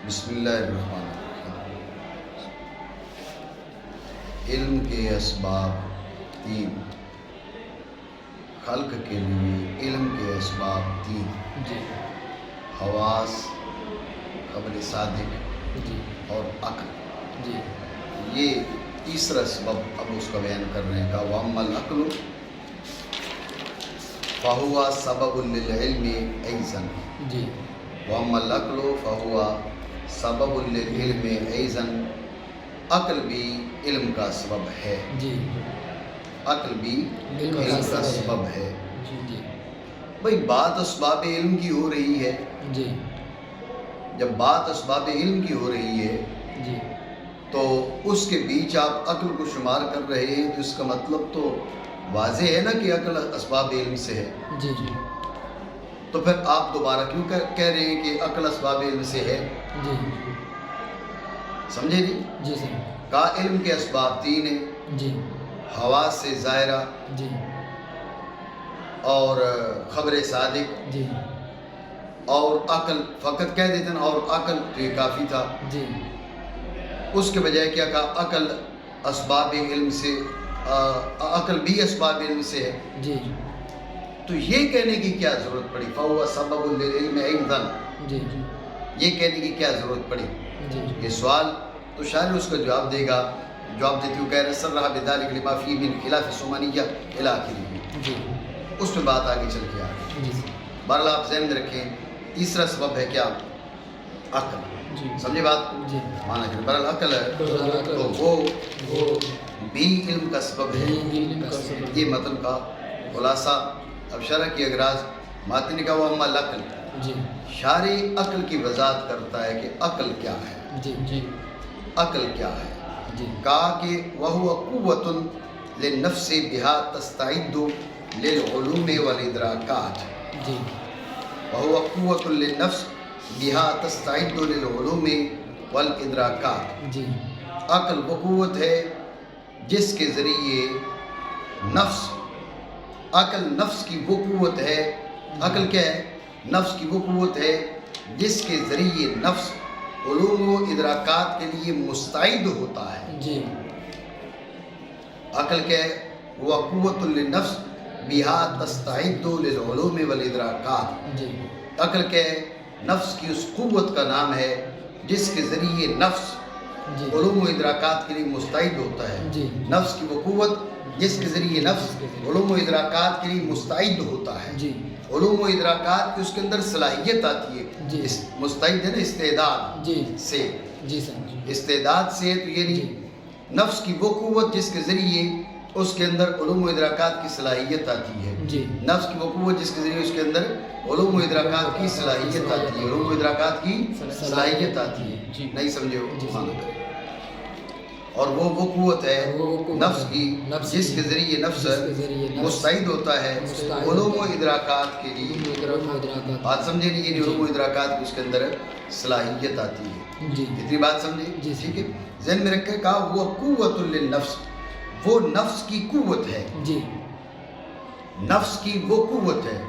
بسم اللہ الرحمن الرحیم۔ علم کے اسباب تین، خلق کے لیے علم کے اسباب تین، حواس، خبر صادق اور عقل۔ یہ تیسرا سبب اب اس کا بیان کرنے کا، وَأَمَّا الْعَقْلُ فَهُوَ سَبَبٌ لِلْعِلْمِ أَيْضًا۔ وَأَمَّا الْعَقْلُ فَهُوَ سَبَبٌ لِلْعِلْمِ أَيْضًا۔ عقل بھی علم کا سبب ہے، عقل بھی علم کا سبب ہے۔ بھئی بات اسباب علم کی ہو رہی ہے، جب بات اسباب علم کی ہو رہی ہے تو اس کے بیچ آپ عقل کو شمار کر رہے ہیں، تو اس کا مطلب تو واضح ہے نا کہ عقل اسباب علم سے ہے۔ تو پھر آپ دوبارہ کیوں کہہ رہے ہیں کہ عقل اسباب علم سے ہے؟ سمجھے نہیں؟ کا علم کے اسباب تین ہیں، حواس سے ظاہرہ اور خبر صادق اور عقل۔ فقط کہہ دیتے ہیں اور عقل، تو یہ کافی تھا۔ اس کے بجائے کیا کہا؟ عقل اسباب علم سے، عقل بھی اسباب علم سے ہے۔ تو یہ کہنے کی کیا ضرورت پڑی؟ فَهُوَ سَبَبٌ لِلْعِلْمِ أَيْضًا، یہ کہنے کی کیا ضرورت پڑی؟ یہ سوال تو شاعر اس کا جواب دے گا، جواب دیتے ہوئے کہہ رہے سَرَّحَ بِذَلِكَ لِمَا فِيهِ مِنْ خِلَافِ الثُّمَانِيَّةِ إِلَى آخِرِهِ۔ اس میں بات آگے چل کے آ رہی۔ بہرحال آپ ذہن میں رکھیں، تیسرا سبب ہے کیا؟ عقل۔ سمجھے بات؟ مانا کہ بہرحال عقل ہے تو وہ بھی علم کا سبب ہے۔ یہ متن کا خلاصہ۔ اب شرح کی اغراض، ماتن کا وَأَمَّا الْعَقْلُ، شارع عقل کی وضاحت کرتا ہے کہ عقل کیا ہے۔ عقل کیا ہے؟ کہا کہ وَهُوَ قُوَّةٌ لِلنَّفْسِ بِهَا تَسْتَعِدُّ لِلْعُلُومِ وَالْإِدْرَاكَاتِ۔ وَهُوَ قُوَّةٌ لِلنَّفْسِ بِهَا تَسْتَعِدُّ لِلْعُلُومِ وَالْإِدْرَاكَاتِ۔ عقل وہ قوت ہے جس کے ذریعے نفس، عقل نفس کی وہ قوت ہے، عقل کیا ہے؟ نفس کی وہ قوت ہے جس کے ذریعے نفس علوم و ادراکات کے لیے مستعد ہوتا ہے۔ عقل کیا ہے؟ وہ قوت للنفس بِهَا تَسْتَعِدُّ لِلْعُلُومِ وَالْإِدْرَاكَاتِ۔ عقل کیا ہے؟ نفس کی اس قوت کا نام ہے جس کے ذریعے نفس علوم و ادراکات کے لیے مستعد ہوتا ہے۔ نفس کی وہ قوت جس کے ذریعے نفس علوم و ادراکات کے لیے مستعد ہوتا ہے۔ علوم و ادراکات کی اس کے اندر صلاحیت آتی ہے۔ مستعد ہے نا استعداد سے، استعداد سے، تو یعنی نفس کی وہ قوت جس کے ذریعے اس کے اندر علوم و ادراکات کی صلاحیت آتی ہے۔ نفس کی وہ قوت جس کے ذریعے اس کے اندر علوم و ادراکات کی صلاحیت آتی ہے، علوم و ادراکات کی صلاحیت آتی ہے۔ نہیں سمجھے ہو؟ اور وہ قوت ہے نفس کی جس کے ذریعے نفس مستعد ہوتا ہے علوم و ادراکات کے لیے۔ بات سمجھے نہیں؟ یعنی علوم و ادراکات کی اس کے اندر صلاحیت آتی ہے۔ اتنی بات سمجھے؟ ٹھیک ہے، ذہن میں رکھے۔ کہا وہ قوت للنفس، وہ نفس کی قوت ہے، نفس کی وہ قوت ہے۔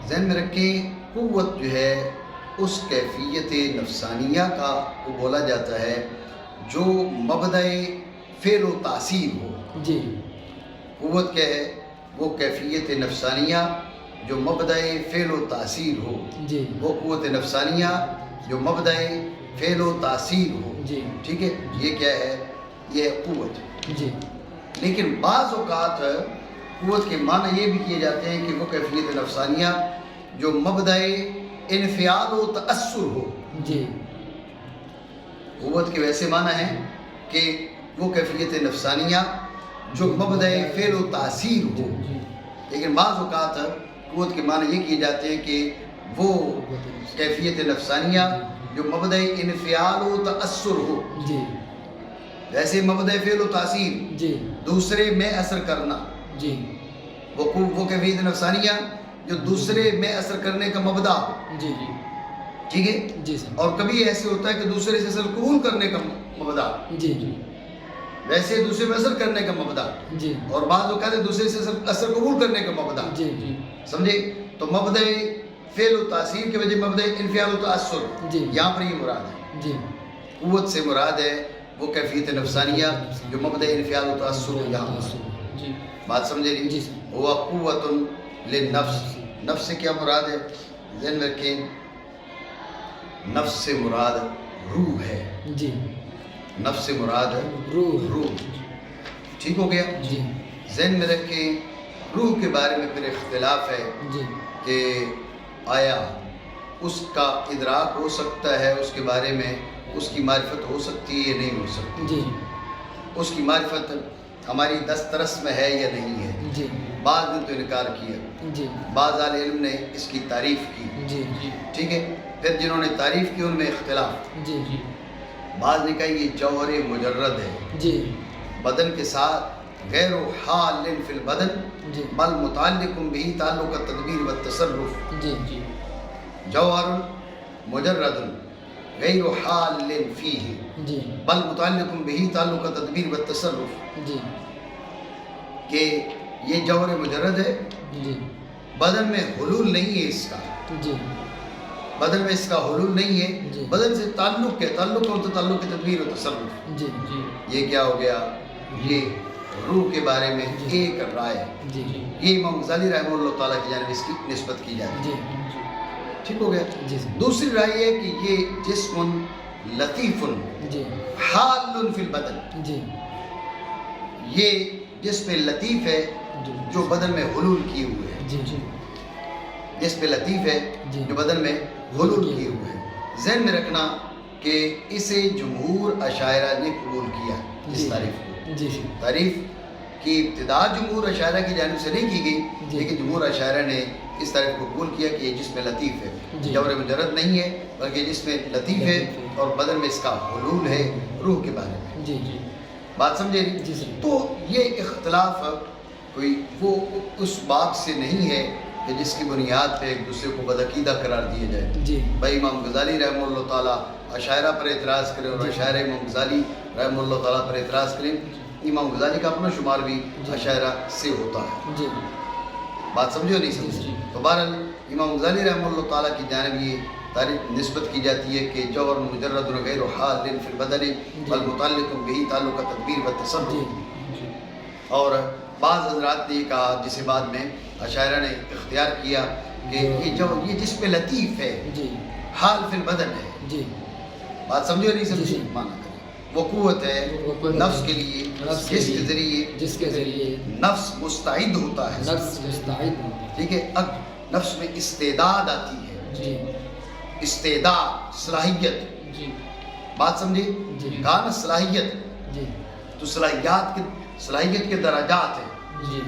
ذہن میں رکھیں، قوت جو ہے اس کیفیت نفسانیہ کا کو بولا جاتا ہے جو مبدأ فعل و تاثیر ہو۔ قوت کیا ہے؟ وہ کیفیت نفسانیہ جو مبدأ فعل و تاثیر ہو۔ وہ قوت نفسانیہ جو مبدأ فعل و تاثیر ہو۔ ٹھیک ہے، یہ کیا ہے؟ یہ ہے قوت۔ لیکن بعض اوقات قوت کے معنی یہ بھی کیے جاتے ہیں کہ وہ کیفیت نفسانیہ جو مبدأ انفعال و تأثر ہو۔ قوت کے ویسے معنی ہیں کہ وہ کیفیت نفسانیہ جو مبدأ فعل و تاثیر ہو، لیکن بعض اوقات قوت کے معنی یہ کیے جاتے ہیں کہ وہ کیفیت نفسانیہ جو مبدأ انفعال و تأثر ہو۔ ویسے مبدأ فعل و تاثیر دوسرے میں اثر کرنا، وہ کیفیت نفسانیہ جو دوسرے میں اثر کرنے کا مبدأ ہو۔ ٹھیک ہے، اور کبھی ایسے ہوتا ہے کہ دوسرے سے اثر قبول کرنے کا مبدأ، ویسے دوسرے میں اثر کرنے کا مبدأ، اور بعض اوقات دوسرے سے اثر قبول کرنے کا مبدأ۔ سمجھے؟ تو مبدأ فعل و تاثیر کی وجہ مبدأ انفعال و تأثر، یہاں پر یہ مراد ہے. قوت سے مراد ہے وہ کیفیت نفسانیہ جو مبدأ انفعال و تأثر یہاں پر. بات سمجھے نہیں؟ وہ قوت للنفس. نفس سے کیا مراد ہے؟ ذہن میں رکھیں، نفس سے مراد روح ہے. نفس سے مراد روح. ٹھیک ہو گیا؟ ذہن میں رکھیں روح کے بارے میں پھر اختلاف ہے کہ آیا اس کا ادراک ہو سکتا ہے، اس کے بارے میں اس کی معرفت ہو سکتی ہے یا نہیں ہو سکتی. اس کی معرفت ہماری دسترس میں ہے یا نہیں ہے. بعض نے تو انکار کیا، بعض اہل علم نے اس کی تعریف کی. ٹھیک ہے، پھر جنہوں نے تعریف کی ان میں اختلاف. بعض نے کہا یہ جوہر مجرد ہے، بدن کے ساتھ غیر حال فی البدن بل متعلق بھی تعلق التدبیر والتصرف. جوہر مجرد غیر حال فیہ بل متعلق بھی تعلق التدبیر والتصرف. کہ یہ جوہر مجرد ہے، بدن میں حلول نہیں ہے اس کا، بدن میں اس کا حلول نہیں ہے، بدن سے تعلق ہے، تعلق اور تعلق تدبیر و تصرف. یہ کیا ہو گیا؟ یہ روح کے بارے میں ایک رائے. یہ امام غزالی رحمہ اللہ تعالیٰ کی جانب اس کی نسبت کی جاتی ہے. ٹھیک ہو گیا؟ دوسری رائے ہے کہ یہ جسم لطیف حال فی البدن، یہ جسم لطیف ہے جو بدن میں حلول کیے ہوئے ہیں. جسم لطیف ہے جو بدن میں حلول کیے ہوئے ہیں. ذہن میں رکھنا کہ اسے جمہور اشاعرہ نے قبول کیا اس تعریف کو. تعریف کی ابتدا جمہور اشاعرہ کی جانب سے نہیں کی گئی، لیکن جمہور اشاعرہ نے اس تعریف کو قبول کیا کہ یہ جسم لطیف ہے، جوہر مجرد نہیں ہے بلکہ جسم لطیف ہے اور بدن میں اس کا حلول ہے روح کے بارے میں. بات سمجھے؟ تو یہ اختلاف کوئی وہ اس باب سے نہیں ہے کہ جس کی بنیاد پہ ایک دوسرے کو بدعقیدہ قرار دیا جائے. بھائی امام غزالی رحمہ اللہ تعالیٰ اشاعرہ پر اعتراض کریں اور اشاعرہ امام غزالی رحمہ اللہ تعالیٰ پر اعتراض کریں. امام غزالی کا اپنا شمار بھی اشاعرہ سے ہوتا ہے. بات سمجھو نہیں سمجھو؟ تو بہرحال امام غزالی رحمہ اللہ تعالیٰ کی جانب یہ تعریف نسبت کی جاتی ہے کہ جوہر مجرد غیر حال فی البدن بل متعلق بھی تعلق تدبیر و تصرف. اور بعض حضرات نے یہ کہا جسے بعد میں اشاعرہ نے اختیار کیا کہ یہ جسم لطیف ہے، حال فی البدن ہے. بات سمجھو نہیں سمجھو؟ مانا کریں وہ قوت ہے نفس کے لیے جس کے ذریعے نفس مستعد ہوتا ہے. ٹھیک ہے، اب نفس میں استعداد آتی ہے، استعداد صلاحیت. بات سمجھے؟ کان صلاحیت، تو صلاحیت کے درجات ہیں.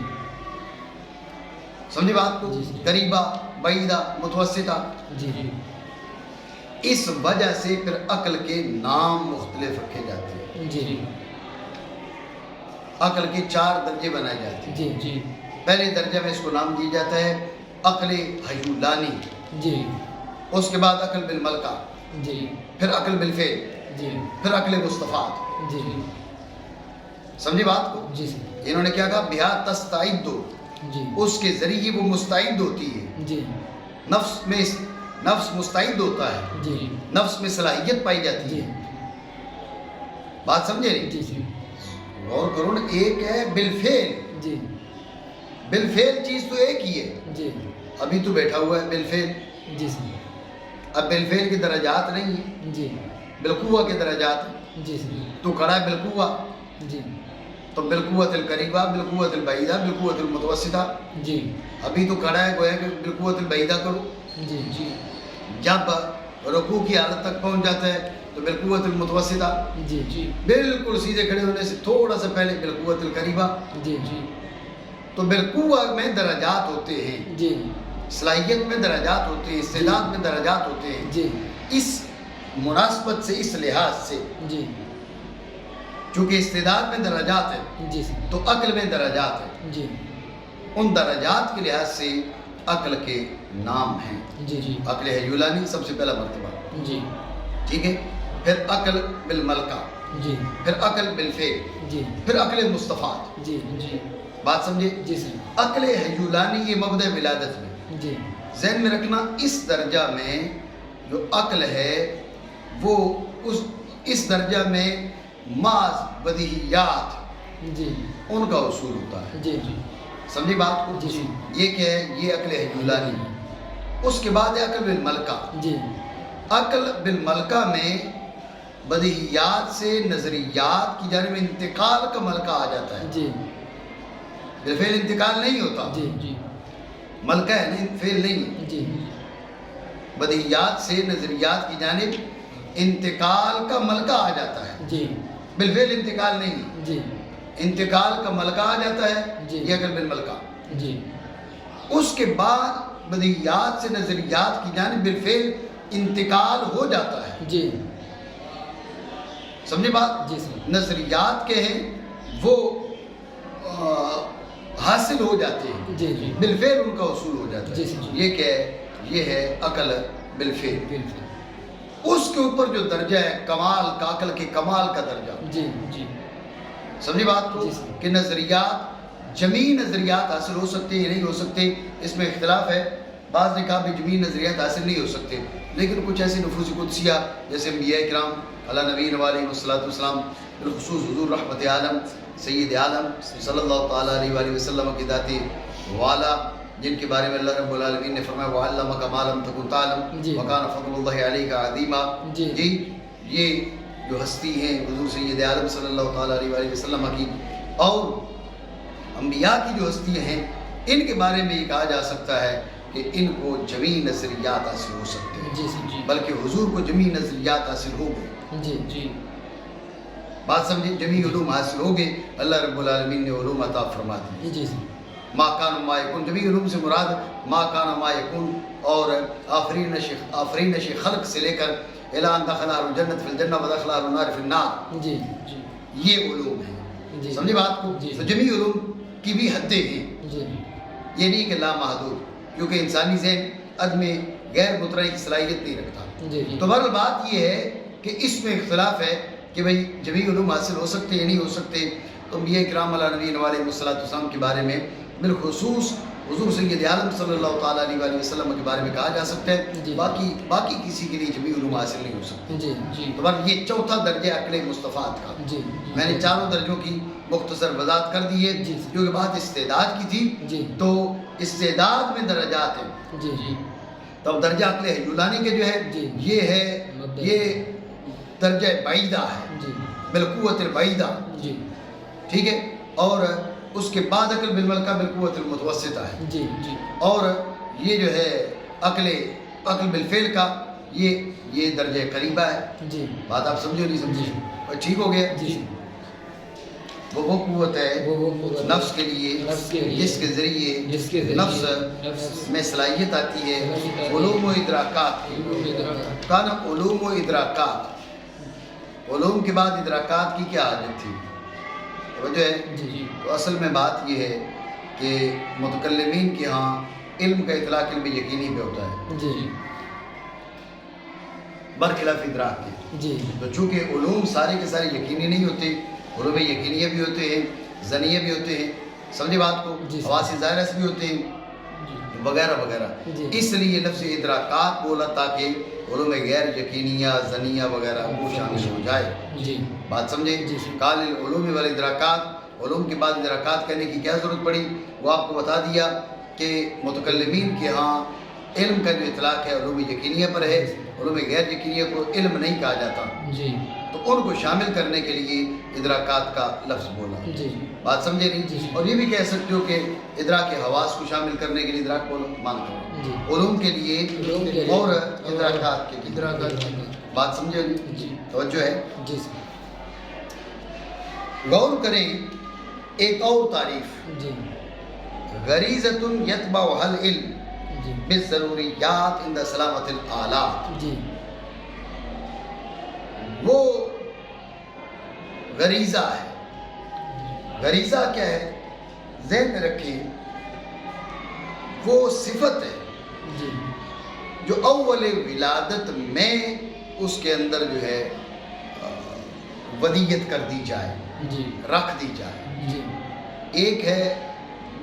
سمجھے بات کو؟ قریبہ، بعیدہ، متوسطہ. اس وجہ سے پھر عقل کے نام مختلف رکھے جاتے ہیں. عقل کے 4 درجے بنائے جاتے ہیں. پہلے درجے میں اس کو نام دیا جاتا ہے عقل حیولانی، اس کے بعد عقل بالملکہ، پھر عقل بالفعل، پھر عقل مستفاد. سمجھی بات کو؟ انہوں نے کیا کہا؟ بہا تستعد، اس کے ذریعے وہ مستعد ہوتی ہے. نفس مستعد ہوتا ہے، نفس میں صلاحیت پائی جاتی ہے. بات سمجھے نہیں؟ غور کرو نا، ایک ہے بالفعل. بالفعل چیز تو ایک ہی ہے. ابھی تو بیٹھا ہوا ہے بالفعل. اب بالفعل کے درجات نہیں ہیں، بالقوہ کے درجات. تو کھڑا ہے بالقوہ، تو بالقوت القریبہ، بالقوت البعیدہ، بالقوت المتوسطہ. ابھی تو کھڑا ہے، گویا کہ بالقوت البعیدہ کرو. جب رکوع کی حالت تک پہنچ جاتا ہے تو بالقوت المتوسطہ، بالکل سیدھے کھڑے ہونے سے تھوڑا سا پہلے بالقوت القریبہ. تو بالقوہ میں درجات ہوتے ہیں، صلاحیت میں درجات ہوتے ہیں، استعداد میں درجات ہوتے ہیں. اس مناسبت سے، اس لحاظ سے چونکہ استعداد میں درجات ہیں تو عقل میں درجات ہیں. ان درجات کے لحاظ سے عقل کے نام ہیں. عقل حیولانی سب سے پہلا مرتبہ. ٹھیک ہے، پھر عقل بالملکہ، پھر عقل بالفعل، پھر عقل مستفاد. بات سمجھے؟ عقل حیولانی یہ مبدأ ولادت میں، ذہن میں رکھنا اس درجہ میں جو عقل ہے وہ اس درجہ میں محض بدیہیات ان کا اصول ہوتا ہے. سمجھی بات کو؟ یہ کیا ہے؟ یہ عقل حیولانی. اس کے بعد ہے عقل بالملکہ. عقل بالملکہ میں بدیہیات سے نظریات کی جانب انتقال کا ملکہ آ جاتا ہے. بالفعل انتقال نہیں ہوتا، ملکہ ہے نہیں، فعل نہیں. بدیہیات سے نظریات کی جانب انتقال کا ملکہ آ جاتا ہے، بالفعل انتقال نہیں. انتقال کا ملکہ آ جاتا ہے، یہ عقل بالملکہ. اس کے بعد بدیہیات سے نظریات کی جانب بالفعل انتقال ہو جاتا ہے. سمجھے بات؟ نظریات کے ہیں وہ حاصل ہو جاتے ہیں، بالفعل ان کا اصول ہو جاتا ہے. یہ کیا ہے؟ یہ ہے عقل بالفعل. اس کے اوپر جو درجہ ہے کمال کا، عقل کے کمال کا درجہ. سمجھی بات کو؟ کہ نظریات، جمیع نظریات حاصل ہو سکتے یا نہیں ہو سکتے، اس میں اختلاف ہے. بعض نے کہا بھی جمیع نظریات حاصل نہیں ہو سکتے، لیکن کچھ ایسی نفوذ قدسیہ جیسے انبیاء کرام علی نبینا علیہ السلام، بالخصوص حضور رحمت عالم سید عالم صلی اللہ تعالیٰ علیہ وآلہ وسلم کی ذات والا، جن کے بارے میں اللہ رب العالمین نے فرمایا وَعَلَّمَكَ مَا لَمْ تَكُنْ تَعْلَمْ وَكَانَ فَضْلُ اللَّهِ عَلَيْكَ عَظِيمًا. یہ جو ہستی ہیں حضور سید عالم صلی اللہ تعالیٰ علیہ وآلہ وسلم کی، اور انبیاء کی جو ہستیاں ہیں، ان کے بارے میں یہ کہا جا سکتا ہے کہ ان کو جمیع نظریات حاصل ہو سکتے ہیں، بلکہ حضور کو جمیع نظریات حاصل ہو گئے. بات سمجھے؟ جمیع علوم حاصل ہو گئے، اللہ رب العالمین نے علوم عطا فرما دی. ما کان ما یکون، جمیع علوم سے مراد ما کان ما یکون، اور آفرینش خلق سے لے کر اِلَىٰ أَن دَخَلَ أَهْلُ الْجَنَّةِ فِي الْجَنَّةِ وَدَخَلَ أَهْلُ النَّارِ فِي النَّارِ. یہ علوم ہیں. سمجھے بات کو؟ تو جمیع علوم کی بھی حدیں ہیں. یہ نہیں کہ لا محدود، کیونکہ انسانی ذہن عدم غیر مترئی کی صلاحیت نہیں رکھتا. تو بہرحال بات یہ ہے کہ اس میں اختلاف ہے کہ بھئی جمیع علوم حاصل ہو سکتے یا نہیں ہو سکتے. تو انبیاء کرام علیہ نبینا علیہ السلام کے بارے میں بالخصوص حضور سید عالم صلی اللہ تعالیٰ علیہ وآلہ وسلم کے بارے میں کہا جا سکتا ہے، باقی کسی کے لیے جمیع علوم حاصل نہیں ہو سکتے. تو بس یہ چوتھا درجہ عقل مصطفیٰ کا. میں نے چاروں درجوں کی مختصر وضاحت کر دی ہے، کیونکہ بات استعداد کی تھی. تو استعداد میں درجات ہیں. تو درجہ عقل حیولانی کے جو ہے یہ درجہ بعیدہ ہے، بالقوت البعیدہ. ٹھیک ہے. اور اس کے بعد عقل بالملکہ بالقوت المتوسطہ ہے. اور یہ جو ہے عقل بالفعل کا یہ درجہ قریبہ ہے. بات آپ سمجھو نہیں سمجھے؟ اور ٹھیک ہو گیا. وہ قوت ہے نفس کے لیے جس کے ذریعے نفس میں صلاحیت آتی ہے علوم و ادراکات. کانا علوم و ادراکات، علوم کے بعد ادراکات کی کیا حاجت تھی؟ وجہ ہے. تو اصل میں بات یہ ہے کہ متکلمین کے ہاں علم کا اطلاق علم یقینی پہ ہوتا ہے، برخلاف ادراک کے. تو چونکہ علوم سارے کے سارے یقینی نہیں ہوتے، علوم یقینیہ بھی ہوتے ہیں، ظنیہ بھی ہوتے ہیں. سمجھے بات کو؟ حواس ظاہرہ بھی ہوتے ہیں وغیرہ وغیرہ. اس لیے لفظ ادراکات بولا تاکہ علوم غیر یقینیہ ظنیہ وغیرہ کو شامل ہو جائے. بات سمجھے؟ قال العلوم والادراکات، علوم کے بعد ادراکات کہنے کی کیا ضرورت پڑی؟ وہ آپ کو بتا دیا کہ متکلمین کے ہاں علم کا جو اطلاق ہے علوم یقینیہ پر ہے، علوم غیر یقینیہ کو علم نہیں کہا جاتا. تو ان کو شامل کرنے کے لیے ادراکات کا لفظ بولا. بات سمجھے نہیں؟ اور یہ بھی کہہ سکتے ہو کہ ادراک حواس کو شامل کرنے کے لیے ادراک بولو مان کرو، علوم کے لیے اور ادراکات کے لیے. بات سمجھے نہیں؟ توجہ ہے. غور کریں ایک اور تعریف، غریزۃ یتبعها العلم بالضروریات عند سلامت الآلات. وہ غریزہ ہے. غریزہ کیا ہے؟ ذہن میں رکھیں، وہ صفت ہے جو اول ولادت میں اس کے اندر جو ہے ودیت کر دی جائے، رکھ دی جائے. ایک ہے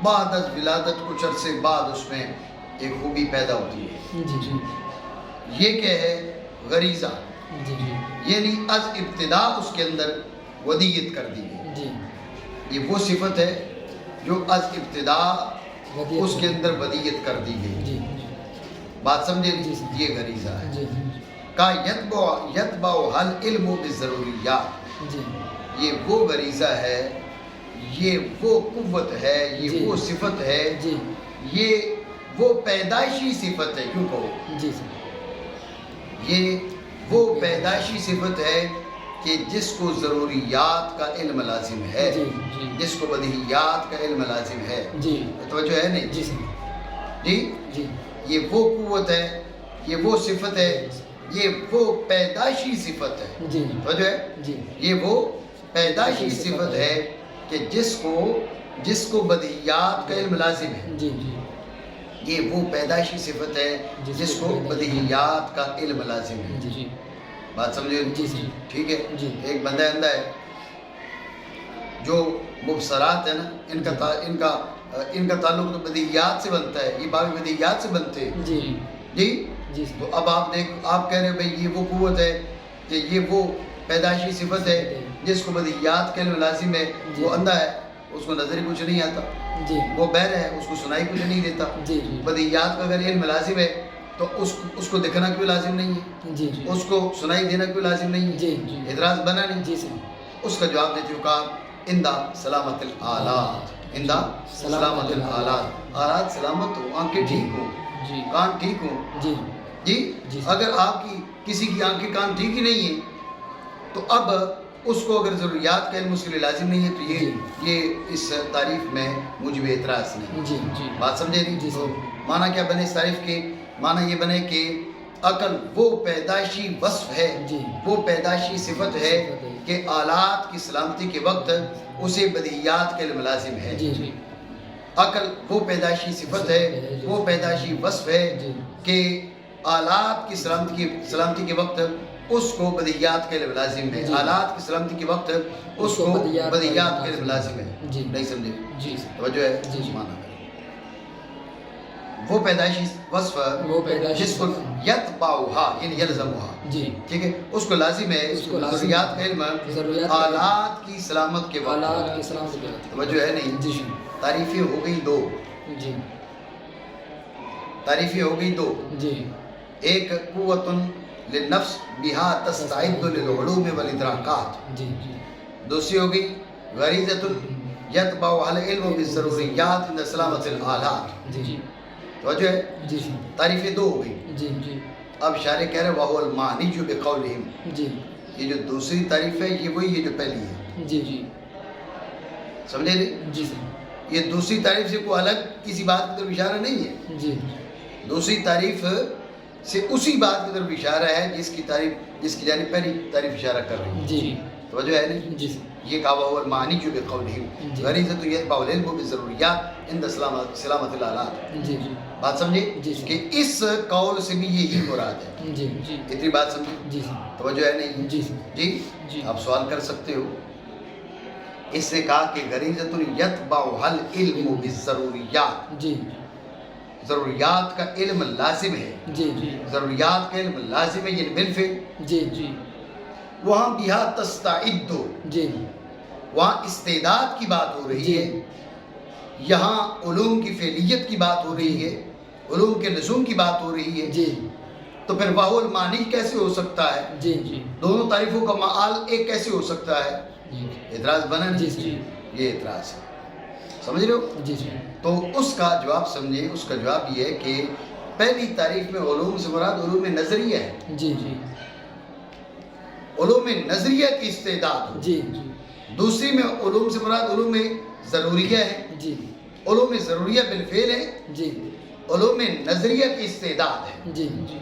بعد از ولادت کچھ عرصے بعد اس میں ایک خوبی پیدا ہوتی ہے. جی جی. یہ کیا ہے؟ غریزہ. جی جی. یعنی از ابتدا اس کے اندر ودیت کر دی گئی. جی. یہ وہ صفت ہے جو از ابتدا اس کے اندر ودیت کر دی گئی. جی. بات سمجھے؟ یہ غریزہ ہے. جی. کا یتبع حل علم بالضروریات. جی. یہ وہ غریزہ ہے، یہ وہ قوت ہے، یہ وہ صفت ہے، جی. یہ وہ پیدائشی صفت ہے. کیوں کہو؟ جی. یہ وہ پیدائشی صفت ہے کہ جس کو ضروریات کا علم لازم ہے، جس کو بدیہیات کا علم لازم ہے. جی. توجہ ہے نہیں؟ جی. جی. جی. یہ وہ قوت ہے، یہ وہ صفت ہے، یہ وہ پیدائشی صفت ہے. جی. توجہ ہے؟ جی. یہ وہ پیدائشی صفت ہے کہ جس کو بدیہیات کا علم لازم ہے. جی. جی. یہ وہ پیدائشی صفت ہے جس کو بدیہیات کا علم لازم ہے. جی. بات سمجھے؟ جی جی. ٹھیک ہے. جی. ایک بندہ اندھا ہے، جو مبصرات ہے نا، ان کا تعلق تو بدیہیات سے بنتا ہے، یہ باب بدیہیات سے بنتے ہیں. جی. جی. جی. تو اب آپ کہہ رہے ہیں بھئی یہ وہ قوت ہے کہ یہ وہ پیدائشی صفت ہے جس کو بدیہیات کا علم لازم ہے. وہ اندھا ہے، اس کو نظر ہی کچھ نہیں آتا. جی. وہ بہر ہے، اس کو سنائی کچھ نہیں دیتا. جی. بدیہیات کا اگر علم لازم ہے تو اس کو دیکھنا کیوں لازم نہیں ہے؟ جی. اس کو سنائی دینا کیوں لازم نہیں ہے؟ جی. اعتراض بنا نہیں؟ جی سر. اس کا جواب دیتے ہو کہا اندہ سلامت الآلات. اندہ سلامت الآلات. آلات سلامت ہو، آنکھیں ٹھیک ہوں، جی. کان ٹھیک ہوں. جی. جی. اگر آپ کی کسی کی آنکھیں کان ٹھیک ہی نہیں ہیں تو اب اس کو اگر ضروریات کا علم اس کے لیے لازم نہیں ہے تو یہ اس تعریف میں مجھے بھی اعتراض نہیں. جی. جی. بات سمجھے نہیں؟ جی. تو معنی کیا بنے اس تعریف کے؟ معنی یہ بنے کہ عقل وہ پیدائشی وصف ہے، جی. وہ پیدائشی صفت ہے کہ آلات کی سلامتی کے وقت اسے بدیہیات کا علم لازم ہے. جی. جی. عقل وہ پیدائشی صفت ہے، وہ پیدائشی وصف ہے کہ آلات کی سلامتی کے وقت اس کو بدیہیات کا علم لازم ہے. آلات کی سلامتی کے وقت اس کو بدیہیات کا علم لازم ہے. نہیں سمجھے؟ جی. توجہ ہے؟ معنی وہ پیدائشی وصف جس کو یتبعھا یعنی یلزمھا، جی. ٹھیک ہے، اس کو لازم ہے ضروریات کا علم آلات کی سلامت کے وقت. آلات کی سلامت کے وقت. توجہ ہے نہیں؟ جی. تعریفیں ہو گئی دو. جی. تعریفیں ہو گئی دو. جی. ایک قوت للنفس بہا تستعد للعلوم والادراکات. جی. جی. دوسری ہو گئی غریزۃ یتبعھا العلم بالضروریات عند سلامت الآلات. جی. توجہ ہے؟ جی. تعریفیں دو ہو گئی. جی. جی. اب شارح کہہ رہے وَهُوَ الْمَعْنِيُّ بِقَوْلِهِمْ. جی. یہ جو دوسری تعریف ہے یہ وہی ہے جو پہلی ہے. جی. جی. سمجھے نہیں؟ جی سر. یہ دوسری تعریف سے کوئی الگ کسی بات کی طرف اشارہ نہیں ہے. جی. دوسری تعریف سے اسی بات کی طرف اشارہ ہے جس کی جانب پہلی تعریف اشارہ کر رہی ہے. جی. توجہ ہے نہیں؟ جی سر. یہ کہا وَهُوَ الْمَعْنِيُّ بِقَوْلِهِمْ غریزۃ یتبع العلم بالضروریات عند سلامت الآلات. جی. جی. بات سمجھے؟ جی. کہ اس قول سے بھی یہی مراد ہے. جی. جی. اتنی بات سمجھے؟ جی سر. توجہ ہے نہیں؟ جی. جی. جی. آپ سوال کر سکتے ہو. اس نے کہا کہ غریزۃ یتبعھا العلم بالضروریات. جی. ضروریات کا علم لازم ہے. جی. جی. ضروریات کا علم لازم ہے یعنی بالفعل. جی. جی. وہاں بہا تستعد، جی. وہاں استعداد کی بات ہو رہی ہے. یہاں علوم کی فعلیت کی بات ہو رہی ہے، علوم کے لزوم کی بات ہو رہی ہے. جی. تو پھر وَهُوَ الْمَعْنِيُّ کیسے ہو سکتا ہے؟ جی. جی. دونوں تعریفوں کا معال ایک کیسے ہو سکتا ہے؟ جی. اعتراض بنا نہیں؟ جی. یہ اعتراض ہے. سمجھ رہے ہو؟ جی. جی. تو اس کا جواب سمجھے. اس کا جواب یہ ہے کہ پہلی تعریف میں علوم سے مراد علوم نظریہ ہے. جی. جی. علوم نظریہ کی استعداد ہو. جی. جی. دوسری میں علوم سے مراد علوم ضروریہ ہے. جی. علوم ضروریہ بالفعل ہے. جی. علوم نظریہ کی استعداد ہے. جی. جی.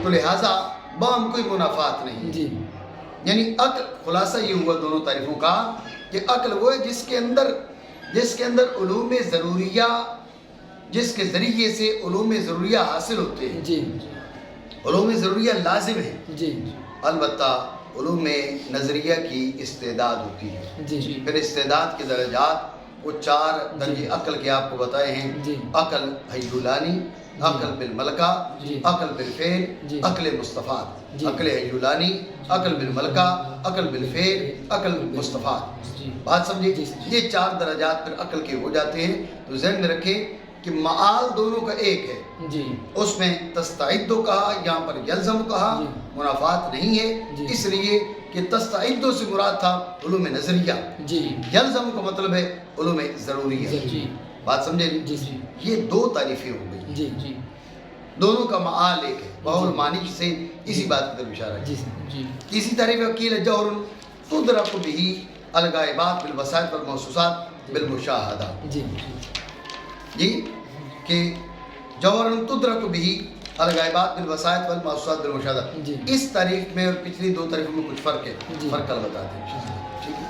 تو لہٰذا باہم کوئی منافات نہیں. جی. یعنی عقل، خلاصہ یہ ہوا دونوں تعریفوں کا کہ عقل وہ ہے جس کے اندر علوم ضروریہ، جس کے ذریعے سے علوم ضروریہ حاصل ہوتے ہیں. جی. علوم ضروریہ لازم ہے. جی. البتہ علوم نظریہ کی استعداد ہوتی ہے. جی. پھر استعداد کے درجات وہ 4 درجے عقل کے آپ کو بتائے ہیں. جی. عقل حیولانی، عقل بالملکہ، جی عقل بالفعل، جی عقل مستفاد، جی عقل یونانی، عقل بالملکہ، عقل بالفعل، عقل مستفاد. جی بات سمجھے؟ جی یہ 4 درجات پھر عقل کے ہو جاتے ہیں. تو ذہن میں رکھیں کہ معال دونوں کا ایک ہے. جی اس میں تستعدو کہا، یہاں پر یلزم کہا، جی منافات نہیں ہے. جی اس لیے کہ تستعدو سے مراد تھا علوم نظریہ، جی یلزم کا مطلب ہے علوم ضروریہ. جی بات سمجھے؟ جی جی یہ 2 تعریفیں ہو گئی، جی جی دونوں کا معال ایک ہے. بہول مانی سے اسی بات کی طرف اشارہ جی ہے. جی تیسری تعریف وکیل جوہر تدرک به الغائبات بالوسائط والمحسوسات بالمشاہدہ. جی جی کہ جوہر تدرک به الغائبات بالوسائط والمحسوسات بالمشاہدہ. جی اس تعریف میں اور پچھلی 2 تعریفوں میں کچھ فرق ہے، جی فرق کل بتاتے ہیں. ٹھیک ہے.